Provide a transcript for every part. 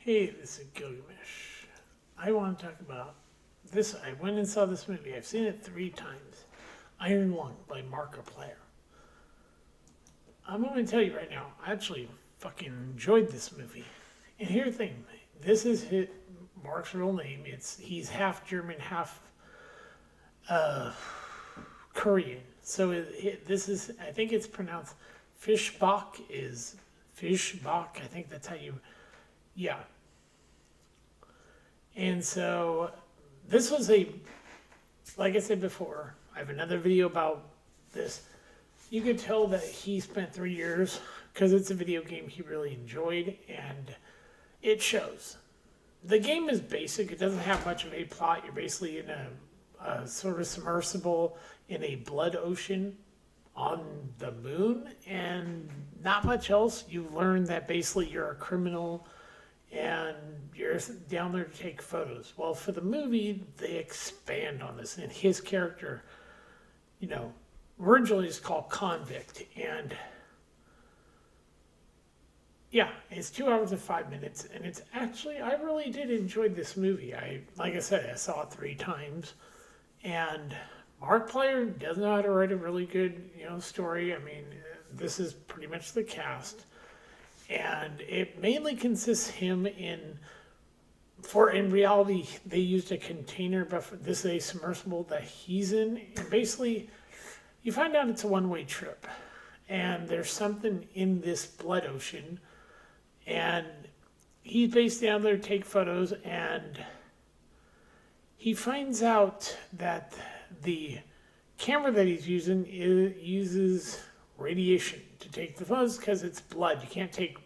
Hey, this is Gilgamesh. I want to talk about this. I went and saw this movie. I've seen it 3 times. Iron Lung by Markiplier. I'm going to tell you right now, I actually fucking enjoyed this movie. And here's the thing. This is Mark's real name. He's half German, half Korean. So this is, I think it's pronounced Fishbach is Fishbach. I think that's how you, yeah. And so this was like I said before, I have another video about this. You could tell that he spent 3 years, because it's a video game he really enjoyed, and it shows. The game is basic. It doesn't have much of a plot. You're basically in a sort of submersible in a blood ocean on the moon, and not much else. You learn that basically you're a criminal and you're down there to take photos. Well, for the movie, they expand on this, and his character, originally is called Convict, and yeah, it's 2 hours and 5 minutes, and it's actually, I really did enjoy this movie. Like I said, I saw it 3 times, and Markiplier does know how to write a really good, story. I mean, this is pretty much the cast, and it mainly consists him in reality, they used a container, but this is a submersible that he's in, and basically, you find out it's a one-way trip, and there's something in this blood ocean, and he's based down there to take photos, and he finds out that the camera that he's using uses radiation to take the photos because it's blood. You can't take,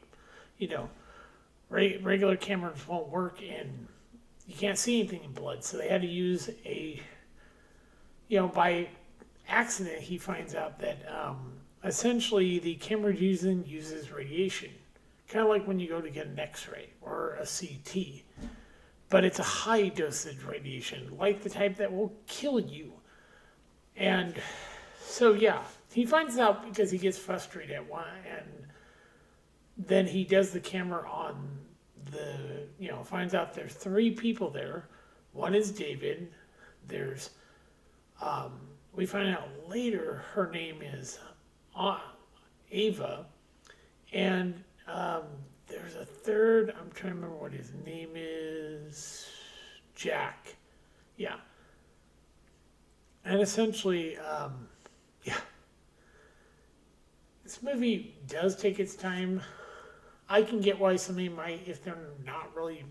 regular cameras won't work, and you can't see anything in blood. So they had to use by accident, he finds out that essentially the camera using uses radiation. Kind of like when you go to get an X-ray or a CT. But it's a high dosage radiation, like the type that will kill you. And so, yeah, he finds out because he gets frustrated at one, and then he does the camera on finds out there's 3 people there. One is David. There's, we find out later her name is Ava. And there's a third, I'm trying to remember what his name is, Jack. Yeah. And essentially, this movie does take its time. I can get why somebody might, if they're not really,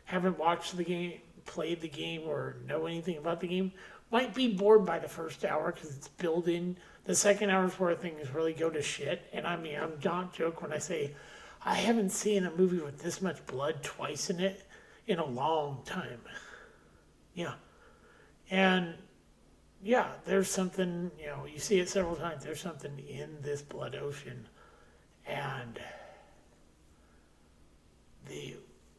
haven't watched the game, played the game, or know anything about the game, might be bored by the first hour because it's built in. The second hour's where things really go to shit. And I mean, I'm not joking when I say I haven't seen a movie with this much blood twice in it in a long time. Yeah. And yeah, there's something, you see it several times. There's something in this blood ocean. And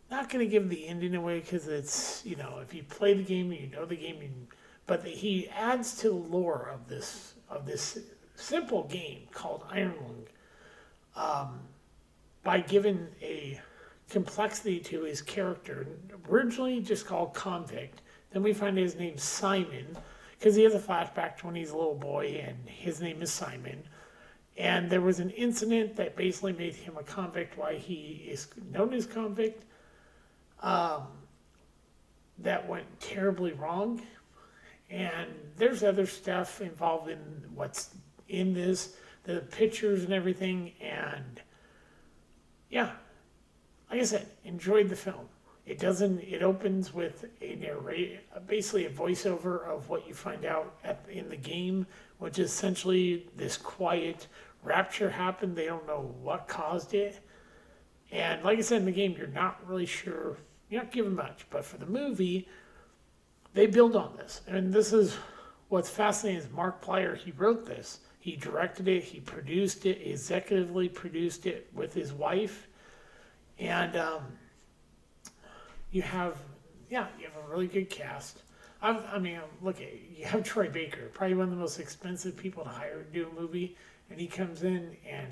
not going to give the ending away because it's, if you play the game, you know the game, but he adds to the lore of this simple game called Iron Lung by giving a complexity to his character. Originally just called Convict. Then we find his name Simon because he has a flashback to when he's a little boy and his name is Simon. And there was an incident that basically made him a convict, why he is known as Convict, that went terribly wrong. And there's other stuff involved in what's in this, the pictures and everything. And yeah, like I said, enjoyed the film. It opens with basically a voiceover of what you find out in the game, which is essentially this quiet rapture happened. They don't know what caused it. And like I said, in the game, you're not really sure. You're not given much. But for the movie, they build on this. And this is what's fascinating is Markiplier, he wrote this. He directed it. He produced it, executively produced it with his wife. And you have a really good cast. Look, you have Troy Baker, probably one of the most expensive people to hire to do a movie. And he comes in and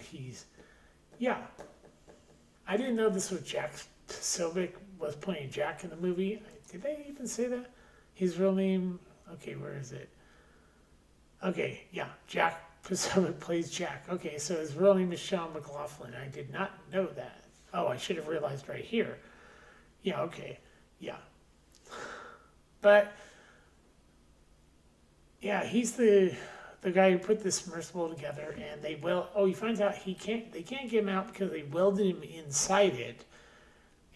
I didn't know this was Jack Posobiec was playing Jack in the movie. Did they even say that? His real name? Okay, where is it? Okay, yeah, Jack Posobiec plays Jack. Okay, so his real name is Sean McLaughlin. I did not know that. Oh, I should have realized right here. Yeah, okay, yeah. But yeah, he's the guy who put this submersible together, and they will. Oh, he finds out he can't. They can't get him out because they welded him inside it,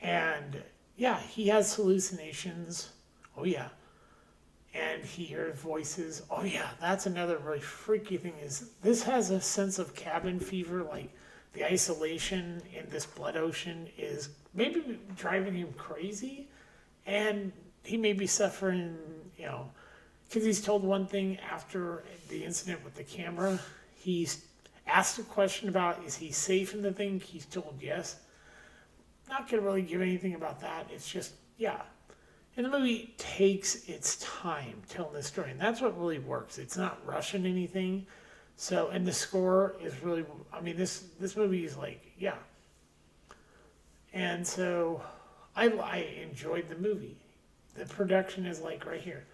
and yeah, he has hallucinations. Oh yeah, and he hears voices. Oh yeah, that's another really freaky thing. Is this has a sense of cabin fever, like the isolation in this blood ocean is maybe driving him crazy, and he may be suffering. You know, because he's told one thing after the incident with the camera. He's asked a question about is he safe in the thing. He's told yes. Not gonna really give anything about that. It's just yeah. And the movie takes its time telling this story, and that's what really works. It's not rushing anything. So, and the score is really. I mean, this movie is like yeah. And so, I enjoyed the movie. The production is like right here.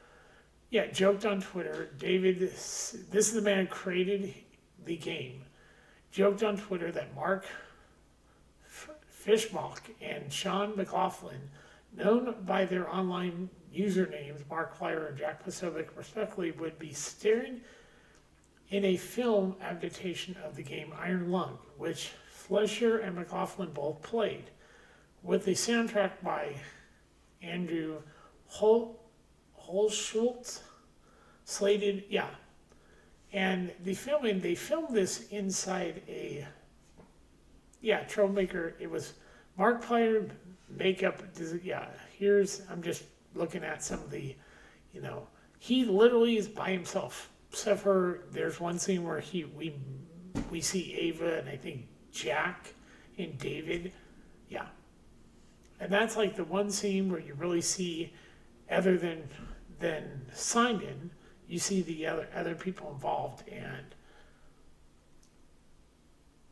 Yeah, joked on Twitter. David, this is the man who created the game. Joked on Twitter that Mark Fishmock and Sean McLaughlin, known by their online usernames Markiplier and Jack Posobiec respectively, would be starring in a film adaptation of the game Iron Lung, which Fleischer and McLaughlin both played, with a soundtrack by Andrew Holschultz, slated, yeah. And they filmed this inside a, yeah, Troublemaker. It was Markiplier makeup, yeah. I'm just looking at some of the, he literally is by himself. Except for, there's one scene where we see Ava and I think Jack and David, yeah. And that's like the one scene where you really see, other than Simon, you see the other people involved, and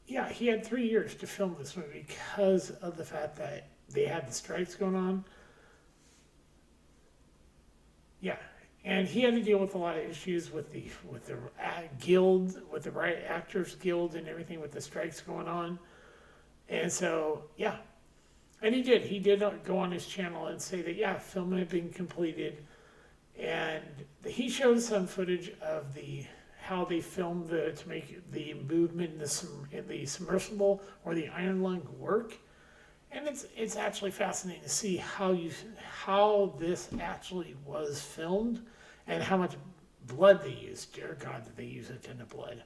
yeah, he had 3 years to film this movie because of the fact that they had the strikes going on. Yeah, and he had to deal with a lot of issues with the guild, with the Right Actors Guild, and everything with the strikes going on, and so yeah. And he did go on his channel and say that, yeah, filming had been completed. And he showed some footage of how they filmed to make the movement in the submersible or the Iron Lung work. And it's actually fascinating to see how this actually was filmed and how much blood they used. Dear God, did they use a ton of blood.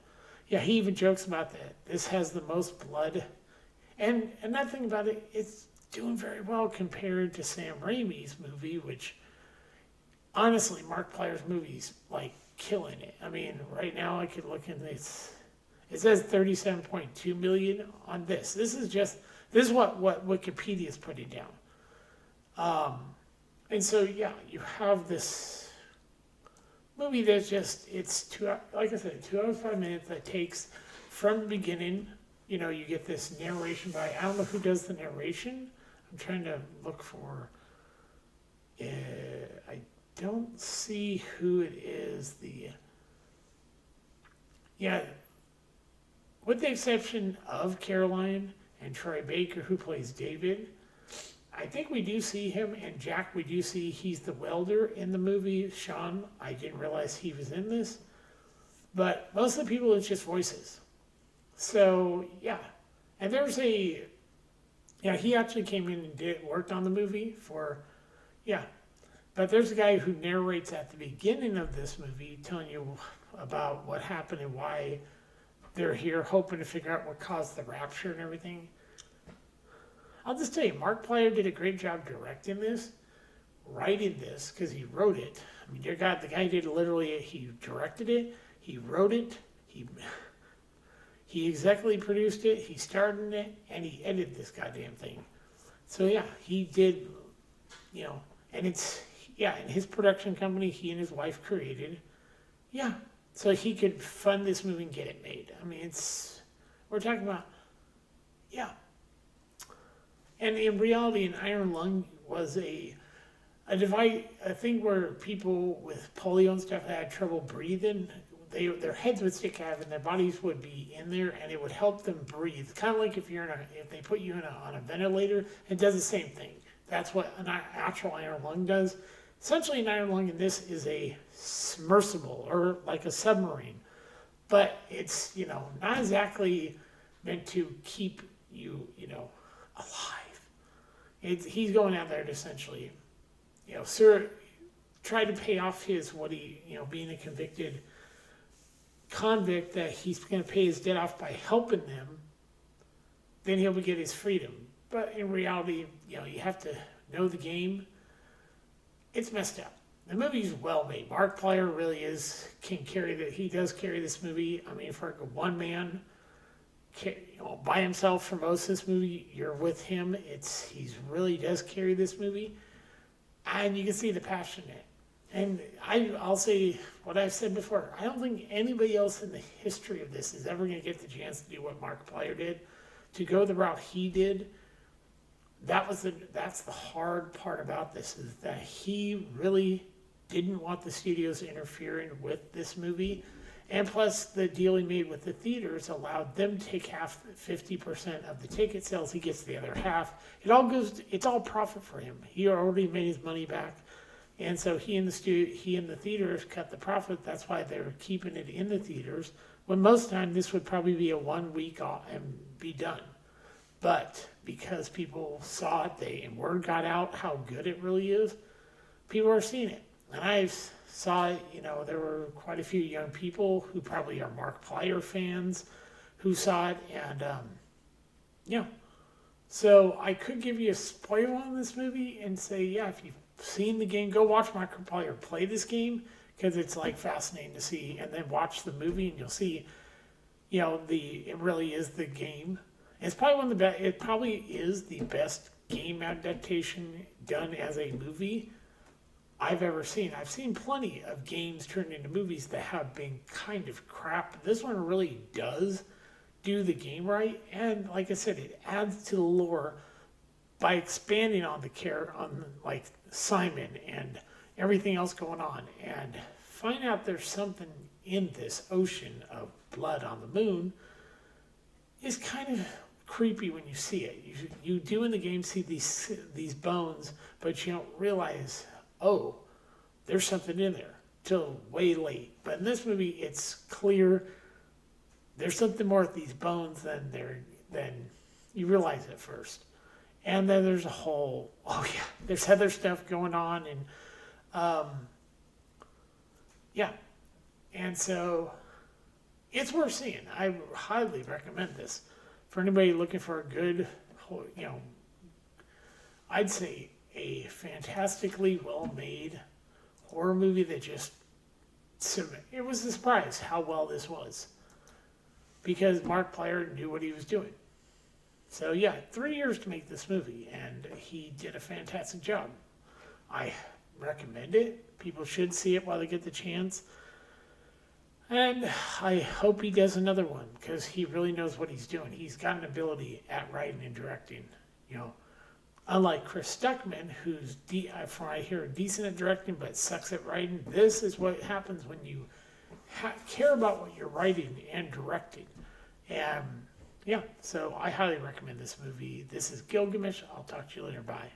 Yeah, he even jokes about that. This has the most blood. And another thing about it, it's doing very well compared to Sam Raimi's movie, which honestly, Markiplier's movie's like killing it. I mean, right now I could look in this. It says 37.2 million on this. This is what Wikipedia's putting down. And so yeah, you have this movie that's it's 2 like I said, 2 hours 5 minutes that takes from the beginning. You get this narration by, I don't know who does the narration. I'm trying to look for, I don't see who it is. Yeah, with the exception of Caroline and Troy Baker, who plays David, I think we do see him, and Jack, we do see he's the welder in the movie. Sean, I didn't realize he was in this. But most of the people, it's just voices. So, yeah. And he actually came in and worked on the movie yeah. But there's a guy who narrates at the beginning of this movie telling you about what happened and why they're here, hoping to figure out what caused the rapture and everything. I'll just tell you, Markiplier did a great job directing this, writing this, because he wrote it. I mean, dear God, the guy he directed it, he wrote it, he executively produced it, he starred in it, and he edited this goddamn thing. So yeah, he did, and and his production company, he and his wife created, yeah, so he could fund this movie and get it made. I mean, we're talking about, yeah. And in reality, an iron lung was a device, a thing where people with polio and stuff had trouble breathing. Their heads would stick out and their bodies would be in there, and it would help them breathe. Kind of like if they put you on a ventilator, it does the same thing. That's what an actual iron lung does. Essentially, an iron lung in this is a submersible or like a submarine, but it's not exactly meant to keep you alive. He's going out there to essentially Sir tried to pay off being a convicted convict, that he's going to pay his debt off by helping them. Then he'll get his freedom. But in reality, you have to know the game. It's messed up. The movie's well made. Markiplier really can carry that. He does carry this movie. I mean, for one man, by himself for most of this movie, you're with him. He really does carry this movie. And you can see the passion in it. And I'll say what I've said before. I don't think anybody else in the history of this is ever going to get the chance to do what Markiplier did, to go the route he did. That's the hard part about this, is that he really didn't want the studios interfering with this movie. And plus, the deal he made with the theaters allowed them to take 50% of the ticket sales. He gets the other half. It's all profit for him. He already made his money back. And so he and the theaters cut the profit. That's why they're keeping it in the theaters. When most of the time, this would probably be a 1 week and be done. But because people saw it, and word got out how good it really is, people are seeing it. And I saw, there were quite a few young people who probably are Markiplier fans who saw it. And, So I could give you a spoiler on this movie and say, if you've seen the game, go watch Markiplier play this game, because it's fascinating to see. And then watch the movie and you'll see, it really is the game. It's probably one of the best. It probably is the best game adaptation done as a movie I've ever seen. I've seen plenty of games turned into movies that have been kind of crap. This one really does do the game right, and like I said, it adds to the lore by expanding on Simon and everything else going on, and find out there's something in this ocean of blood on the moon is kind of creepy when you see it. You do in the game see these bones, but you don't realize, there's something in there till way late. But in this movie, it's clear there's something more with these bones than you realize at first. And then there's there's other stuff going on, and and so it's worth seeing. I highly recommend this for anybody looking for a good, I'd say a fantastically well-made horror movie that it was a surprise how well this was, because Markiplier knew what he was doing. So 3 years to make this movie, and he did a fantastic job. I recommend it. People should see it while they get the chance. And I hope he does another one, because he really knows what he's doing. He's got an ability at writing and directing. Unlike Chris Stuckman, who's, from what I hear, decent at directing but sucks at writing, this is what happens when you care about what you're writing and directing. And so I highly recommend this movie. This is Gilgamesh. I'll talk to you later. Bye.